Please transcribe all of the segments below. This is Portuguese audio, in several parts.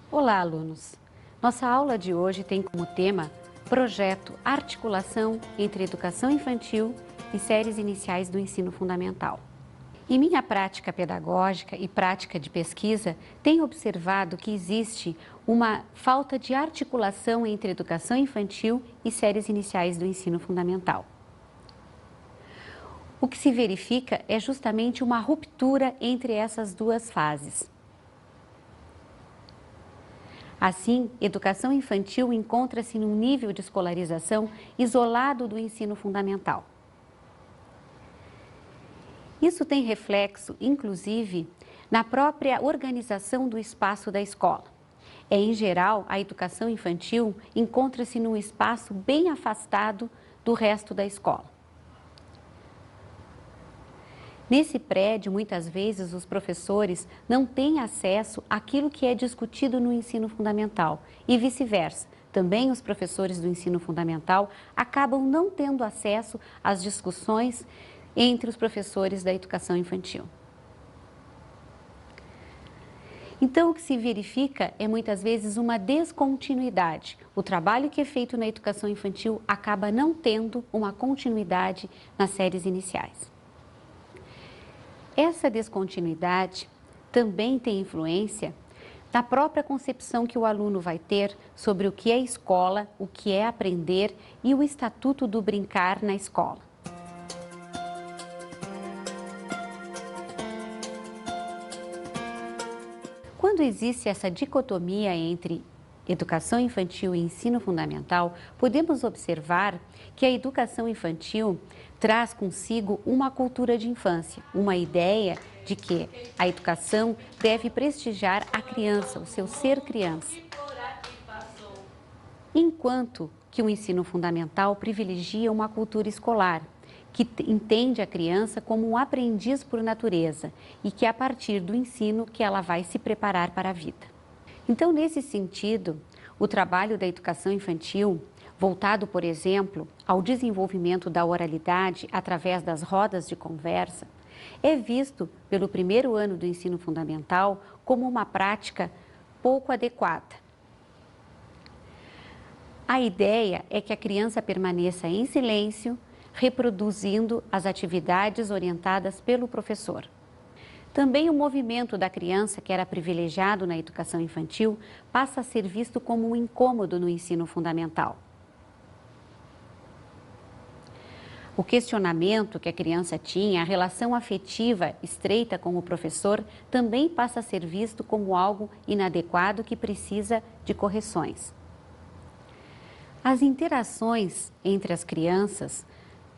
Olá, alunos! Nossa aula de hoje tem como tema Projeto Articulação entre Educação Infantil e Séries Iniciais do Ensino Fundamental. Em minha prática pedagógica e prática de pesquisa, tenho observado que existe uma falta de articulação entre educação infantil e séries iniciais do ensino fundamental. O que se verifica é justamente uma ruptura entre essas duas fases. Assim, educação infantil encontra-se num nível de escolarização isolado do ensino fundamental. Isso tem reflexo, inclusive, na própria organização do espaço da escola. Em geral, a educação infantil encontra-se num espaço bem afastado do resto da escola. Nesse prédio, muitas vezes, os professores não têm acesso àquilo que é discutido no ensino fundamental e vice-versa. Também os professores do ensino fundamental acabam não tendo acesso às discussões entre os professores da educação infantil. Então, o que se verifica é muitas vezes uma descontinuidade. O trabalho que é feito na educação infantil acaba não tendo uma continuidade nas séries iniciais. Essa descontinuidade também tem influência na própria concepção que o aluno vai ter sobre o que é escola, o que é aprender e o estatuto do brincar na escola. Quando existe essa dicotomia entre educação infantil e ensino fundamental, podemos observar que a educação infantil traz consigo uma cultura de infância, uma ideia de que a educação deve prestigiar a criança, o seu ser criança. Enquanto que o ensino fundamental privilegia uma cultura escolar, que entende a criança como um aprendiz por natureza e que é a partir do ensino que ela vai se preparar para a vida. Então, nesse sentido, o trabalho da educação infantil, voltado, por exemplo, ao desenvolvimento da oralidade através das rodas de conversa, é visto pelo primeiro ano do ensino fundamental como uma prática pouco adequada. A ideia é que a criança permaneça em silêncio, reproduzindo as atividades orientadas pelo professor. Também o movimento da criança, que era privilegiado na educação infantil, passa a ser visto como um incômodo no ensino fundamental. O questionamento que a criança tinha, a relação afetiva estreita com o professor, também passa a ser visto como algo inadequado que precisa de correções. As interações entre as crianças,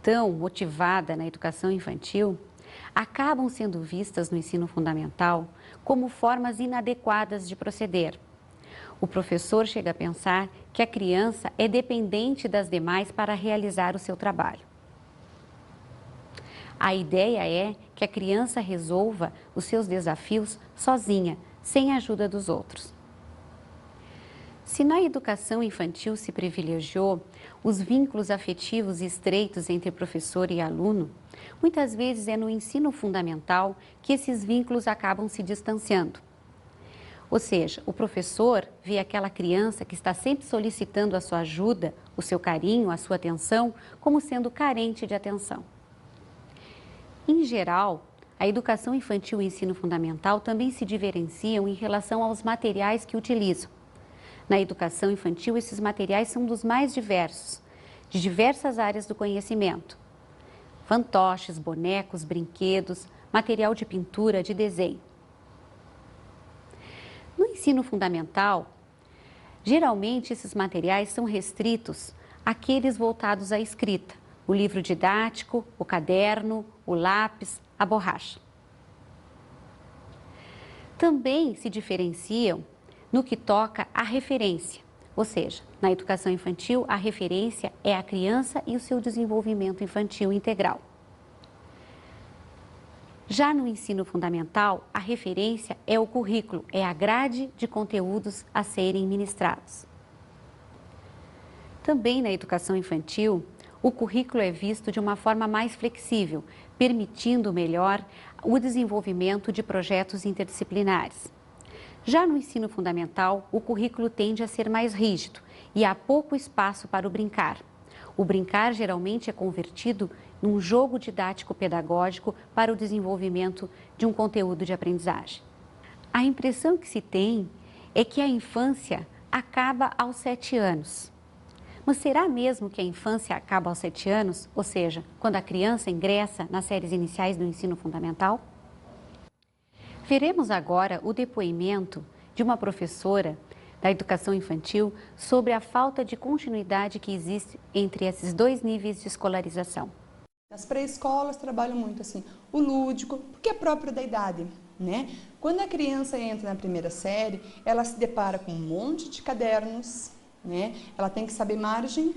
tão motivada na educação infantil, acabam sendo vistas no ensino fundamental como formas inadequadas de proceder. O professor chega a pensar que a criança é dependente das demais para realizar o seu trabalho. A ideia é que a criança resolva os seus desafios sozinha, sem a ajuda dos outros. Se na educação infantil se privilegiou os vínculos afetivos estreitos entre professor e aluno, muitas vezes é no ensino fundamental que esses vínculos acabam se distanciando. Ou seja, o professor vê aquela criança que está sempre solicitando a sua ajuda, o seu carinho, a sua atenção, como sendo carente de atenção. Em geral, a educação infantil e o ensino fundamental também se diferenciam em relação aos materiais que utilizam. Na educação infantil, esses materiais são dos mais diversos, de diversas áreas do conhecimento. Fantoches, bonecos, brinquedos, material de pintura, de desenho. No ensino fundamental, geralmente esses materiais são restritos àqueles voltados à escrita, o livro didático, o caderno, o lápis, a borracha. Também se diferenciam no que toca à referência, ou seja, na educação infantil, a referência é a criança e o seu desenvolvimento infantil integral. Já no ensino fundamental, a referência é o currículo, é a grade de conteúdos a serem ministrados. Também na educação infantil, o currículo é visto de uma forma mais flexível, permitindo melhor o desenvolvimento de projetos interdisciplinares. Já no ensino fundamental, o currículo tende a ser mais rígido e há pouco espaço para o brincar. O brincar geralmente é convertido num jogo didático-pedagógico para o desenvolvimento de um conteúdo de aprendizagem. A impressão que se tem é que a infância acaba aos 7 anos. Mas será mesmo que a infância acaba aos 7 anos, ou seja, quando a criança ingressa nas séries iniciais do ensino fundamental? Veremos agora o depoimento de uma professora da educação infantil sobre a falta de continuidade que existe entre esses dois níveis de escolarização. As pré-escolas trabalham muito assim, o lúdico, porque é próprio da idade, né? Quando a criança entra na primeira série, ela se depara com um monte de cadernos, né? Ela tem que saber margem.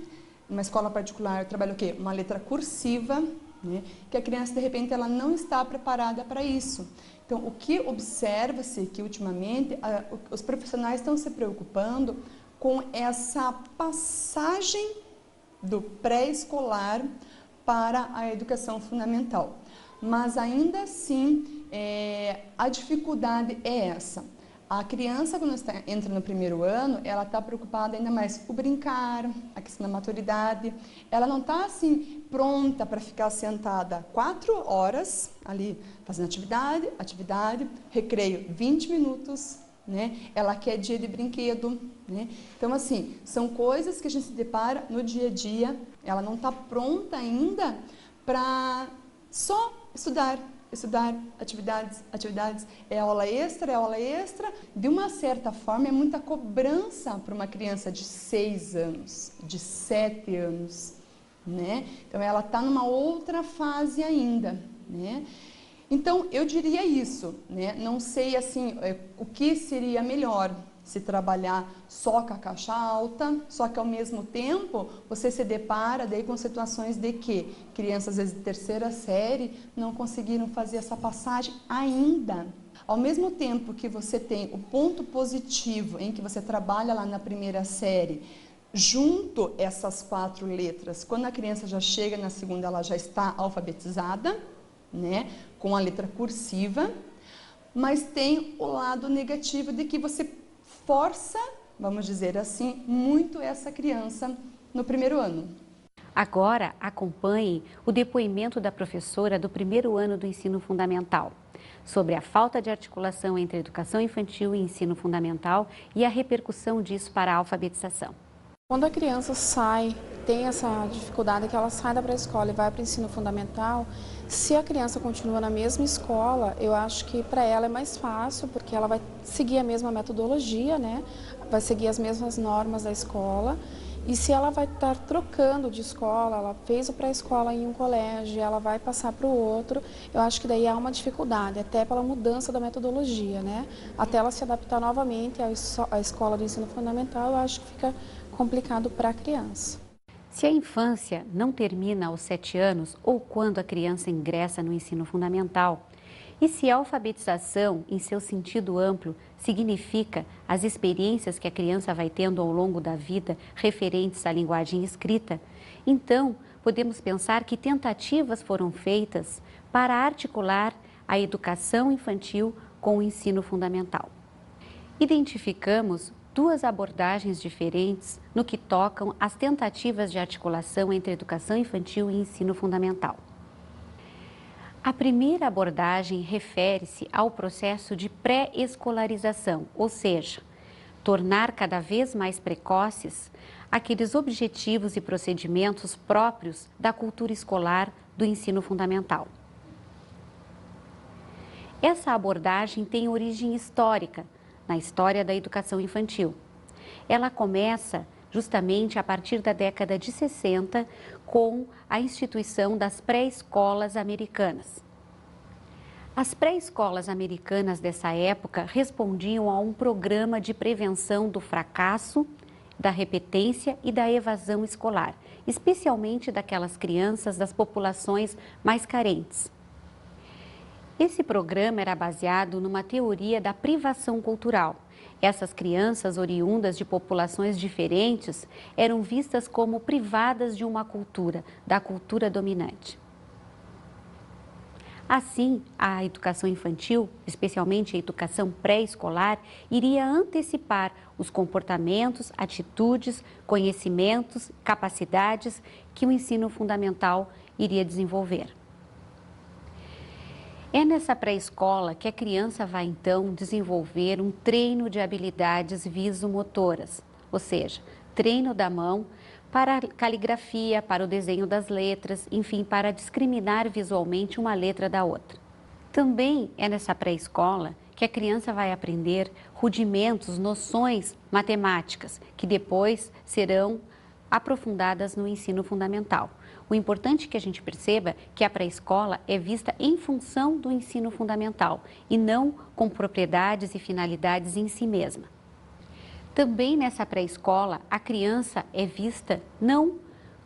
Numa escola particular trabalha o quê? Uma letra cursiva, né? Que a criança de repente ela não está preparada para isso. Então, o que observa-se que ultimamente os profissionais estão se preocupando com essa passagem do pré-escolar para a educação fundamental. Mas ainda assim, a dificuldade é essa. A criança, quando entra no primeiro ano, ela está preocupada ainda mais com o brincar, a questão da maturidade. Ela não está assim pronta para ficar sentada 4 horas ali fazendo atividade, recreio 20 minutos, né? Ela quer dia de brinquedo, né? Então assim, são coisas que a gente se depara no dia a dia. Ela não está pronta ainda para só estudar, atividades, é aula extra. De uma certa forma, é muita cobrança para uma criança de 6 anos, de 7 anos, né? Então, ela está numa outra fase ainda, né? Então, eu diria isso, né? Não sei, assim, o que seria melhor, se trabalhar só com a caixa alta, só que ao mesmo tempo você se depara daí com situações de que crianças, às vezes de terceira série, não conseguiram fazer essa passagem ainda. Ao mesmo tempo que você tem o ponto positivo em que você trabalha lá na primeira série, junto essas 4 letras, quando a criança já chega na segunda, ela já está alfabetizada, né, com a letra cursiva, mas tem o lado negativo de que você força, vamos dizer assim, muito essa criança no primeiro ano. Agora, acompanhe o depoimento da professora do primeiro ano do ensino fundamental, sobre a falta de articulação entre educação infantil e ensino fundamental e a repercussão disso para a alfabetização. Quando a criança tem essa dificuldade que ela sai da pré-escola e vai para o ensino fundamental, se a criança continua na mesma escola, eu acho que para ela é mais fácil, porque ela vai seguir a mesma metodologia, né? Vai seguir as mesmas normas da escola. E se ela vai estar trocando de escola, ela fez o pré-escola em um colégio, ela vai passar para o outro, eu acho que daí há uma dificuldade, até pela mudança da metodologia, né? Até ela se adaptar novamente à escola do ensino fundamental, eu acho que fica complicado para a criança. Se a infância não termina aos 7 anos ou quando a criança ingressa no ensino fundamental, e se a alfabetização, em seu sentido amplo, significa as experiências que a criança vai tendo ao longo da vida referentes à linguagem escrita, então podemos pensar que tentativas foram feitas para articular a educação infantil com o ensino fundamental. Identificamos 2 abordagens diferentes no que tocam às tentativas de articulação entre educação infantil e ensino fundamental. A primeira abordagem refere-se ao processo de pré-escolarização, ou seja, tornar cada vez mais precoces aqueles objetivos e procedimentos próprios da cultura escolar do ensino fundamental. Essa abordagem tem origem histórica na história da educação infantil. Ela começa justamente a partir da década de 60 com a instituição das pré-escolas americanas. As pré-escolas americanas dessa época respondiam a um programa de prevenção do fracasso, da repetência e da evasão escolar, especialmente daquelas crianças das populações mais carentes. Esse programa era baseado numa teoria da privação cultural. Essas crianças oriundas de populações diferentes eram vistas como privadas de uma cultura, da cultura dominante. Assim, a educação infantil, especialmente a educação pré-escolar, iria antecipar os comportamentos, atitudes, conhecimentos, capacidades que o ensino fundamental iria desenvolver. É nessa pré-escola que a criança vai então desenvolver um treino de habilidades visomotoras, ou seja, treino da mão para a caligrafia, para o desenho das letras, enfim, para discriminar visualmente uma letra da outra. Também é nessa pré-escola que a criança vai aprender rudimentos, noções matemáticas, que depois serão aprofundadas no ensino fundamental. O importante é que a gente perceba que a pré-escola é vista em função do ensino fundamental e não com propriedades e finalidades em si mesma. Também nessa pré-escola, a criança é vista não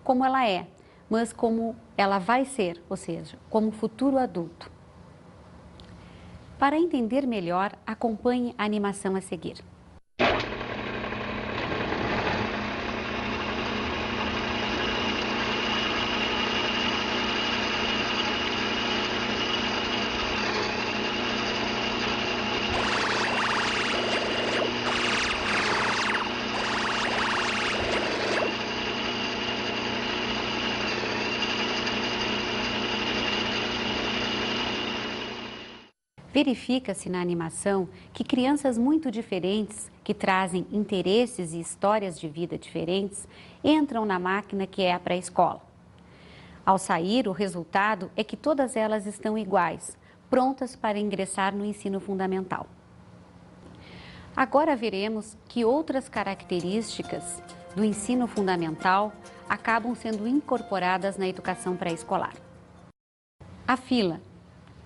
como ela é, mas como ela vai ser, ou seja, como futuro adulto. Para entender melhor, acompanhe a animação a seguir. Verifica-se na animação que crianças muito diferentes, que trazem interesses e histórias de vida diferentes, entram na máquina que é a pré-escola. Ao sair, o resultado é que todas elas estão iguais, prontas para ingressar no ensino fundamental. Agora veremos que outras características do ensino fundamental acabam sendo incorporadas na educação pré-escolar. A fila.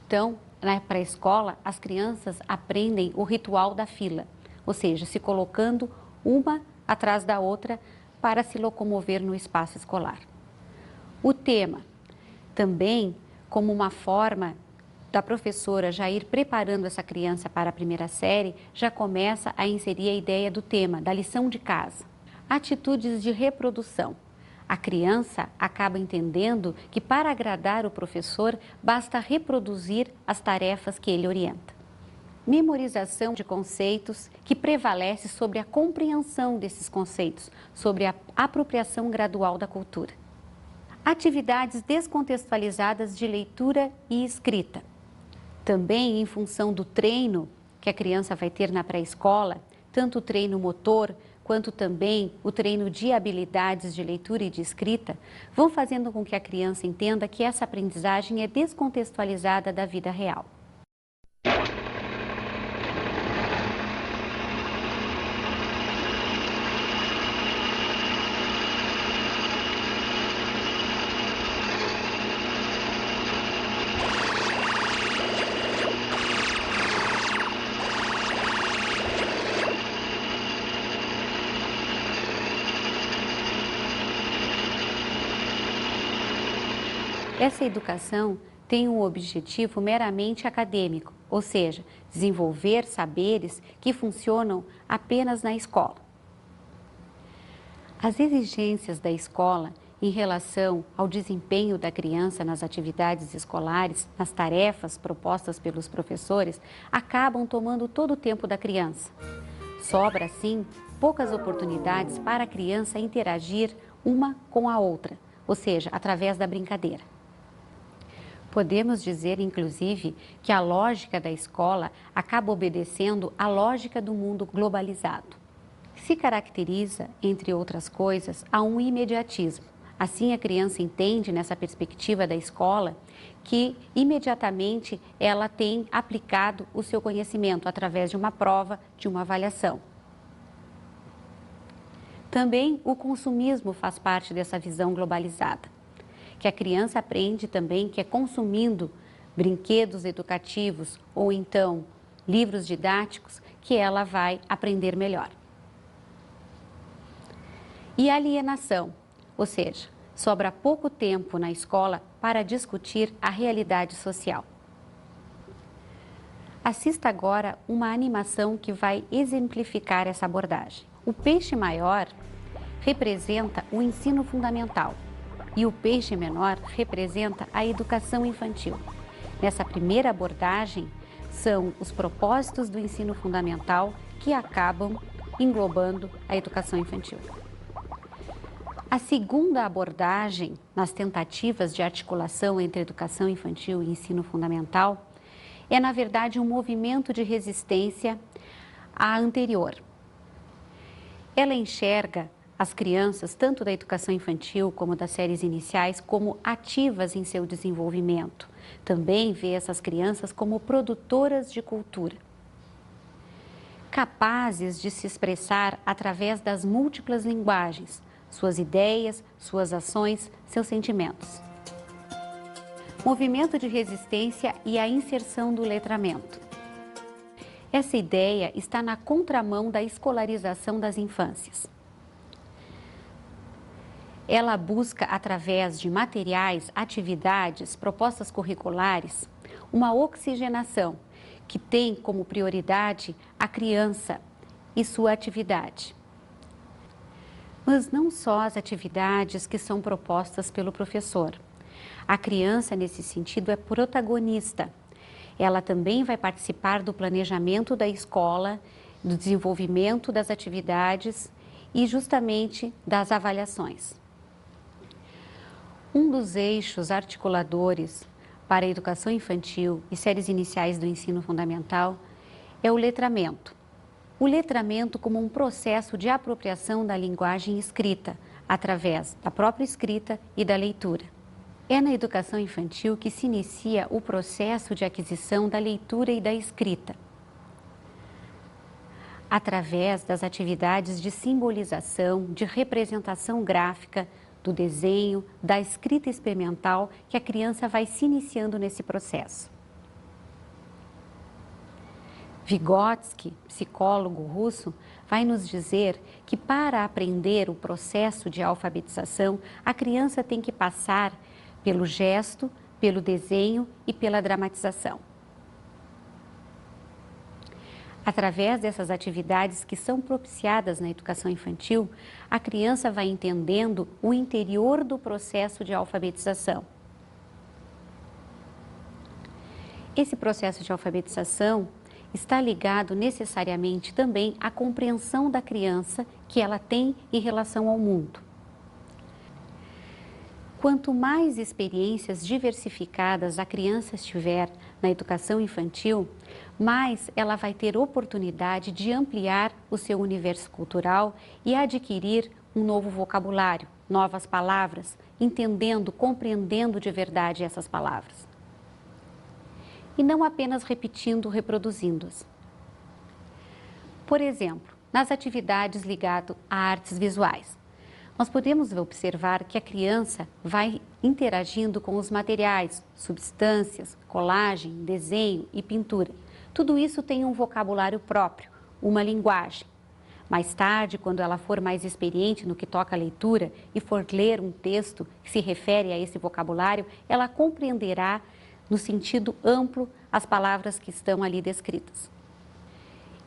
Então, na pré-escola, as crianças aprendem o ritual da fila, ou seja, se colocando uma atrás da outra para se locomover no espaço escolar. O tema, também como uma forma da professora já ir preparando essa criança para a primeira série, já começa a inserir a ideia do tema, da lição de casa. Atitudes de reprodução. A criança acaba entendendo que para agradar o professor basta reproduzir as tarefas que ele orienta. Memorização de conceitos que prevalece sobre a compreensão desses conceitos, sobre a apropriação gradual da cultura. Atividades descontextualizadas de leitura e escrita. Também em função do treino que a criança vai ter na pré-escola, tanto o treino motor, quanto também o treino de habilidades de leitura e de escrita, vão fazendo com que a criança entenda que essa aprendizagem é descontextualizada da vida real. Essa educação tem um objetivo meramente acadêmico, ou seja, desenvolver saberes que funcionam apenas na escola. As exigências da escola em relação ao desempenho da criança nas atividades escolares, nas tarefas propostas pelos professores, acabam tomando todo o tempo da criança. Sobra, assim, poucas oportunidades para a criança interagir uma com a outra, ou seja, através da brincadeira. Podemos dizer, inclusive, que a lógica da escola acaba obedecendo à lógica do mundo globalizado. Se caracteriza, entre outras coisas, a um imediatismo. Assim, a criança entende, nessa perspectiva da escola, que imediatamente ela tem aplicado o seu conhecimento através de uma prova, de uma avaliação. Também o consumismo faz parte dessa visão globalizada, que a criança aprende também que é consumindo brinquedos educativos ou então livros didáticos que ela vai aprender melhor. E alienação, ou seja, sobra pouco tempo na escola para discutir a realidade social. Assista agora uma animação que vai exemplificar essa abordagem. O peixe maior representa o ensino fundamental e o peixe menor representa a educação infantil. nessa primeira abordagem são os propósitos do ensino fundamental que acabam englobando a educação infantil. A segunda abordagem, nas tentativas de articulação entre educação infantil e ensino fundamental, é, na verdade, um movimento de resistência à anterior. Ela enxerga as crianças, tanto da educação infantil como das séries iniciais, como ativas em seu desenvolvimento. Também vê essas crianças como produtoras de cultura, capazes de se expressar através das múltiplas linguagens, suas ideias, suas ações, seus sentimentos. Movimento de resistência e a inserção do letramento. Essa ideia está na contramão da escolarização das infâncias. Ela busca, através de materiais, atividades, propostas curriculares, uma oxigenação que tem como prioridade a criança e sua atividade. Mas não só as atividades que são propostas pelo professor. A criança, nesse sentido, é protagonista. Ela também vai participar do planejamento da escola, do desenvolvimento das atividades e justamente das avaliações. Um dos eixos articuladores para a educação infantil e séries iniciais do ensino fundamental é o letramento. O letramento como um processo de apropriação da linguagem escrita, através da própria escrita e da leitura. É na educação infantil que se inicia o processo de aquisição da leitura e da escrita, através das atividades de simbolização, de representação gráfica, do desenho, da escrita experimental, que a criança vai se iniciando nesse processo. Vygotsky, psicólogo russo, vai nos dizer que para aprender o processo de alfabetização, a criança tem que passar pelo gesto, pelo desenho e pela dramatização. Através dessas atividades que são propiciadas na educação infantil, a criança vai entendendo o interior do processo de alfabetização. Esse processo de alfabetização está ligado necessariamente também à compreensão da criança que ela tem em relação ao mundo. Quanto mais experiências diversificadas a criança estiver na educação infantil, mais ela vai ter oportunidade de ampliar o seu universo cultural e adquirir um novo vocabulário, novas palavras, entendendo, compreendendo de verdade essas palavras. E não apenas repetindo, reproduzindo-as. Por exemplo, nas atividades ligadas a artes visuais, nós podemos observar que a criança vai interagindo com os materiais, substâncias, colagem, desenho e pintura. Tudo isso tem um vocabulário próprio, uma linguagem. Mais tarde, quando ela for mais experiente no que toca a leitura e for ler um texto que se refere a esse vocabulário, ela compreenderá no sentido amplo as palavras que estão ali descritas.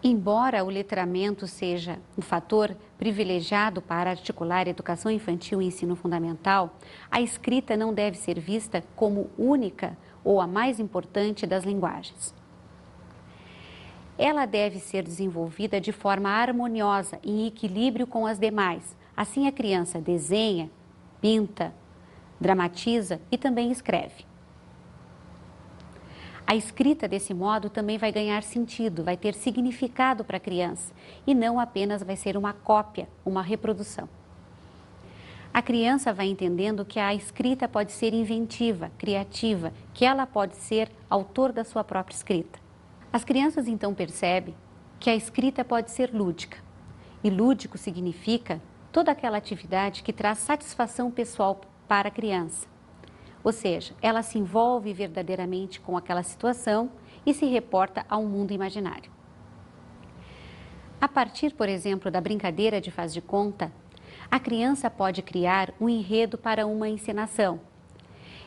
Embora o letramento seja um fator privilegiado para articular a educação infantil e ensino fundamental, a escrita não deve ser vista como única ou a mais importante das linguagens. Ela deve ser desenvolvida de forma harmoniosa, em equilíbrio com as demais. Assim a criança desenha, pinta, dramatiza e também escreve. A escrita, desse modo, também vai ganhar sentido, vai ter significado para a criança e não apenas vai ser uma cópia, uma reprodução. A criança vai entendendo que a escrita pode ser inventiva, criativa, que ela pode ser autor da sua própria escrita. As crianças então percebem que a escrita pode ser lúdica. E lúdico significa toda aquela atividade que traz satisfação pessoal para a criança. Ou seja, ela se envolve verdadeiramente com aquela situação e se reporta a um mundo imaginário. A partir, por exemplo, da brincadeira de faz de conta, a criança pode criar um enredo para uma encenação.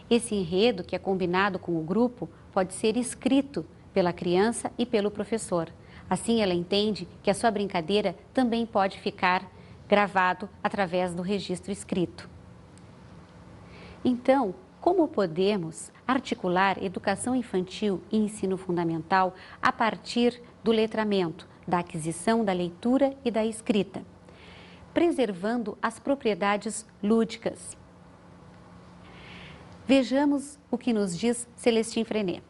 Esse enredo, que é combinado com o grupo, pode ser escrito pela criança e pelo professor. Assim, ela entende que a sua brincadeira também pode ficar gravado através do registro escrito. Então, como podemos articular educação infantil e ensino fundamental a partir do letramento, da aquisição da leitura e da escrita, preservando as propriedades lúdicas. Vejamos o que nos diz Celestine Freinet.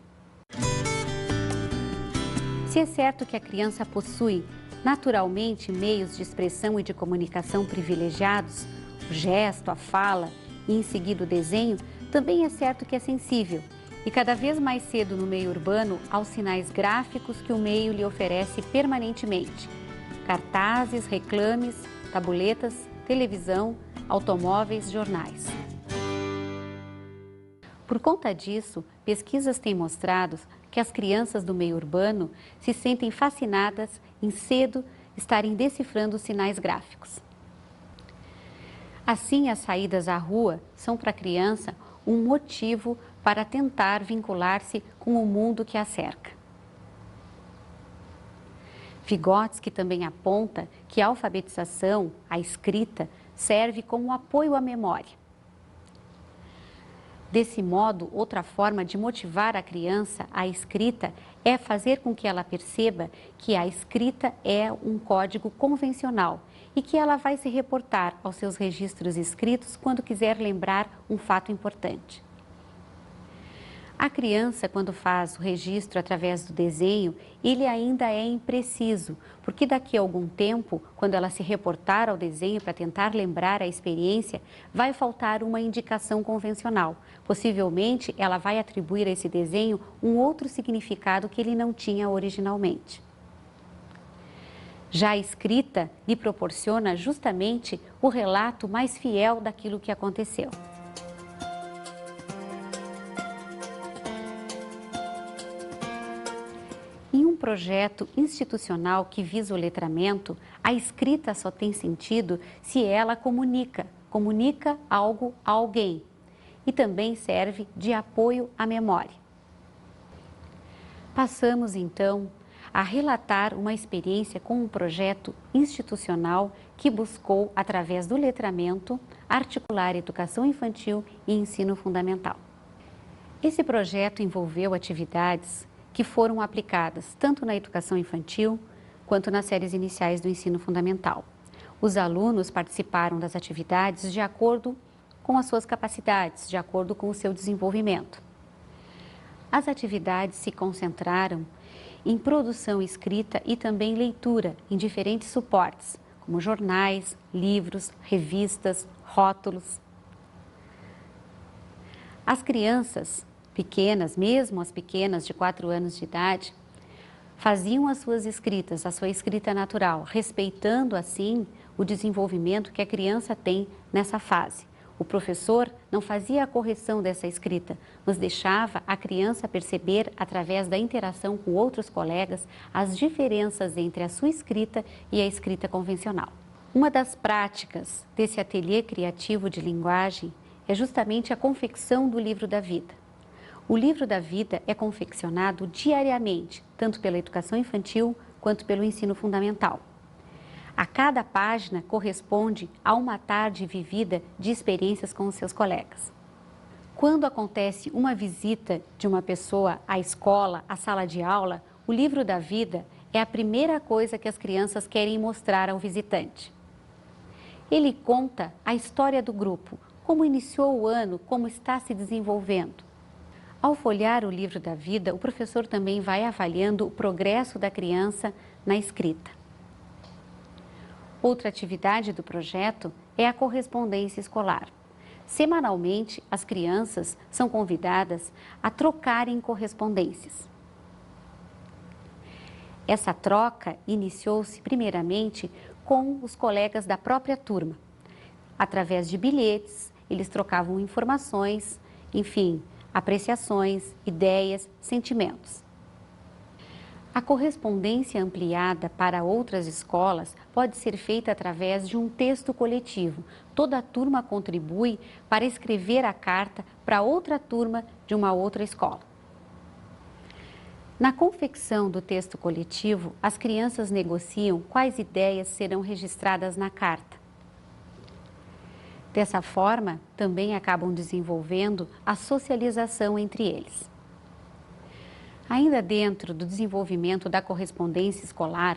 Se é certo que a criança possui naturalmente meios de expressão e de comunicação privilegiados, o gesto, a fala e em seguida o desenho, também é certo que é sensível e cada vez mais cedo no meio urbano aos sinais gráficos que o meio lhe oferece permanentemente. Cartazes, reclames, tabuletas, televisão, automóveis, jornais. Por conta disso, pesquisas têm mostrado que as crianças do meio urbano se sentem fascinadas em cedo estarem decifrando os sinais gráficos. Assim, as saídas à rua são para a criança um motivo para tentar vincular-se com o mundo que a cerca. Vygotsky também aponta que a alfabetização, a escrita, serve como apoio à memória. Desse modo, outra forma de motivar a criança à escrita é fazer com que ela perceba que a escrita é um código convencional e que ela vai se reportar aos seus registros escritos quando quiser lembrar um fato importante. A criança, quando faz o registro através do desenho, ele ainda é impreciso, porque daqui a algum tempo, quando ela se reportar ao desenho para tentar lembrar a experiência, vai faltar uma indicação convencional. Possivelmente, ela vai atribuir a esse desenho um outro significado que ele não tinha originalmente. Já a escrita lhe proporciona justamente o relato mais fiel daquilo que aconteceu. Em um projeto institucional que visa o letramento, a escrita só tem sentido se ela comunica algo a alguém e também serve de apoio à memória. Passamos então a relatar uma experiência com um projeto institucional que buscou, através do letramento, articular educação infantil e ensino fundamental. Esse projeto envolveu atividades que foram aplicadas tanto na educação infantil quanto nas séries iniciais do ensino fundamental. Os alunos participaram das atividades de acordo com as suas capacidades, de acordo com o seu desenvolvimento. As atividades se concentraram em produção escrita e também leitura em diferentes suportes, como jornais, livros, revistas, rótulos. As crianças pequenas, mesmo as pequenas de 4 anos de idade, faziam as suas escritas, a sua escrita natural, respeitando assim o desenvolvimento que a criança tem nessa fase. O professor não fazia a correção dessa escrita, mas deixava a criança perceber, através da interação com outros colegas, as diferenças entre a sua escrita e a escrita convencional. Uma das práticas desse ateliê criativo de linguagem é justamente a confecção do livro da vida. O livro da vida é confeccionado diariamente, tanto pela educação infantil quanto pelo ensino fundamental. A cada página corresponde a uma tarde vivida de experiências com os seus colegas. Quando acontece uma visita de uma pessoa à escola, à sala de aula, o livro da vida é a primeira coisa que as crianças querem mostrar ao visitante. Ele conta a história do grupo, como iniciou o ano, como está se desenvolvendo. Ao folhear o livro da vida, o professor também vai avaliando o progresso da criança na escrita. Outra atividade do projeto é a correspondência escolar. Semanalmente, as crianças são convidadas a trocarem correspondências. Essa troca iniciou-se primeiramente com os colegas da própria turma. Através de bilhetes, eles trocavam informações, enfim, apreciações, ideias, sentimentos. A correspondência ampliada para outras escolas pode ser feita através de um texto coletivo. Toda a turma contribui para escrever a carta para outra turma de uma outra escola. Na confecção do texto coletivo, as crianças negociam quais ideias serão registradas na carta. Dessa forma, também acabam desenvolvendo a socialização entre eles. Ainda dentro do desenvolvimento da correspondência escolar,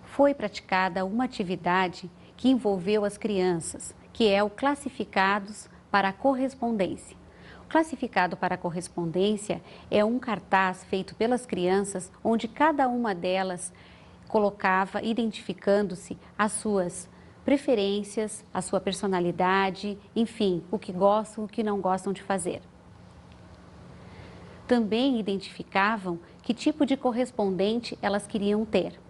foi praticada uma atividade que envolveu as crianças, que é o classificados para a correspondência. O classificado para a correspondência é um cartaz feito pelas crianças, onde cada uma delas colocava, identificando-se as suas preferências, a sua personalidade, enfim, o que gostam, o que não gostam de fazer. Também identificavam que tipo de correspondente elas queriam ter.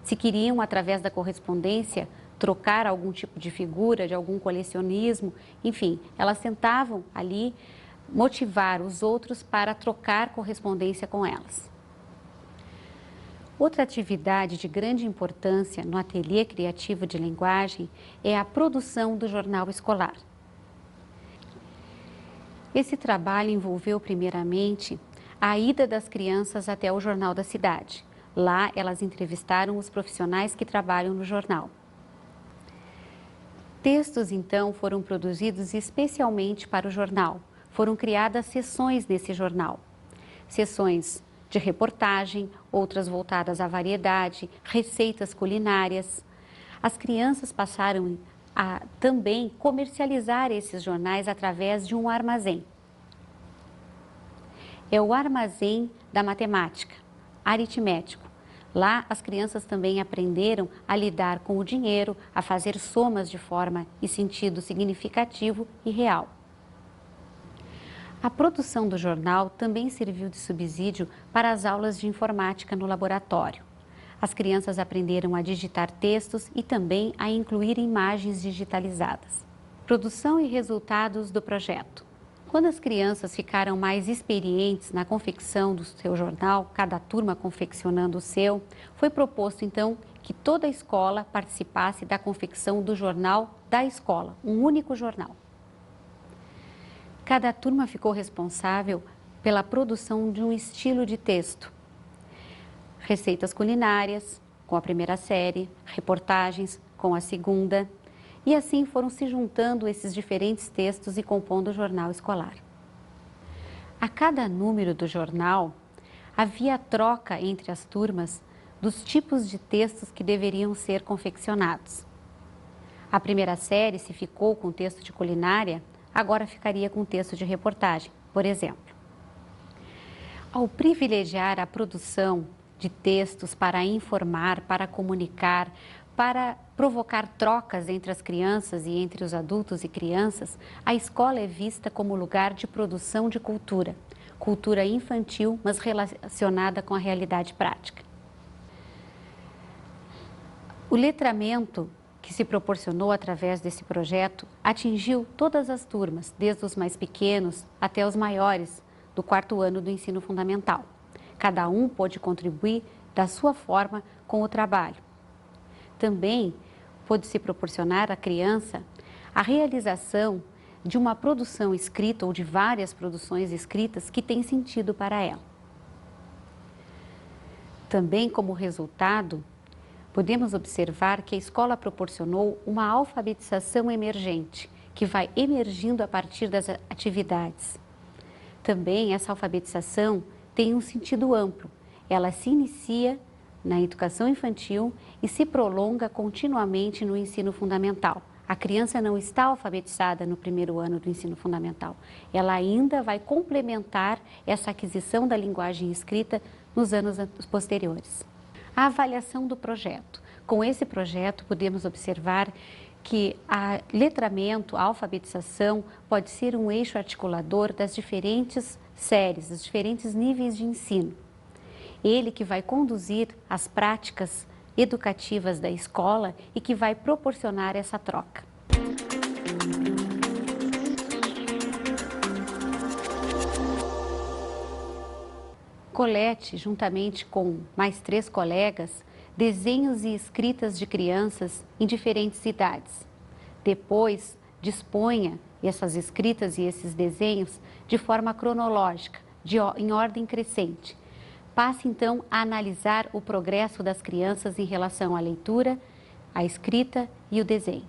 Se queriam, através da correspondência, trocar algum tipo de figura, de algum colecionismo, enfim, elas tentavam ali motivar os outros para trocar correspondência com elas. Outra atividade de grande importância no ateliê criativo de linguagem é a produção do jornal escolar. Esse trabalho envolveu primeiramente a ida das crianças até o Jornal da Cidade. Lá elas entrevistaram os profissionais que trabalham no jornal. Textos então foram produzidos especialmente para o jornal. Foram criadas seções nesse jornal. Seções de reportagem, outras voltadas à variedade, receitas culinárias. As crianças passaram a também comercializar esses jornais através de um armazém. É o armazém da matemática, aritmético. Lá as crianças também aprenderam a lidar com o dinheiro, a fazer somas de forma e sentido significativo e real. A produção do jornal também serviu de subsídio para as aulas de informática no laboratório. As crianças aprenderam a digitar textos e também a incluir imagens digitalizadas. Produção e resultados do projeto. Quando as crianças ficaram mais experientes na confecção do seu jornal, cada turma confeccionando o seu, foi proposto então que toda a escola participasse da confecção do jornal da escola, um único jornal. Cada turma ficou responsável pela produção de um estilo de texto. Receitas culinárias, com a primeira série, reportagens com a segunda, e assim foram se juntando esses diferentes textos e compondo o jornal escolar. A cada número do jornal, havia troca entre as turmas dos tipos de textos que deveriam ser confeccionados. A primeira série, se ficou com texto de culinária, agora ficaria com texto de reportagem, por exemplo. Ao privilegiar a produção de textos para informar, para comunicar, para provocar trocas entre as crianças e entre os adultos e crianças, a escola é vista como lugar de produção de cultura, cultura infantil, mas relacionada com a realidade prática. O letramento que se proporcionou através desse projeto atingiu todas as turmas, desde os mais pequenos até os maiores, do 4º ano do ensino fundamental. Cada um pôde contribuir da sua forma com o trabalho. Também pôde-se proporcionar à criança a realização de uma produção escrita ou de várias produções escritas que têm sentido para ela. Também, como resultado, podemos observar que a escola proporcionou uma alfabetização emergente, que vai emergindo a partir das atividades. Também essa alfabetização tem um sentido amplo. Ela se inicia na educação infantil e se prolonga continuamente no ensino fundamental. A criança não está alfabetizada no 1º ano do ensino fundamental. Ela ainda vai complementar essa aquisição da linguagem escrita nos anos posteriores. A avaliação do projeto. Com esse projeto, podemos observar que a letramento, a alfabetização, pode ser um eixo articulador das diferentes séries, dos diferentes níveis de ensino. Ele que vai conduzir as práticas educativas da escola e que vai proporcionar essa troca. Colete, juntamente com mais 3 colegas, desenhos e escritas de crianças em diferentes idades. Depois, disponha essas escritas e esses desenhos de forma cronológica, em ordem crescente. Passe então a analisar o progresso das crianças em relação à leitura, à escrita e o desenho.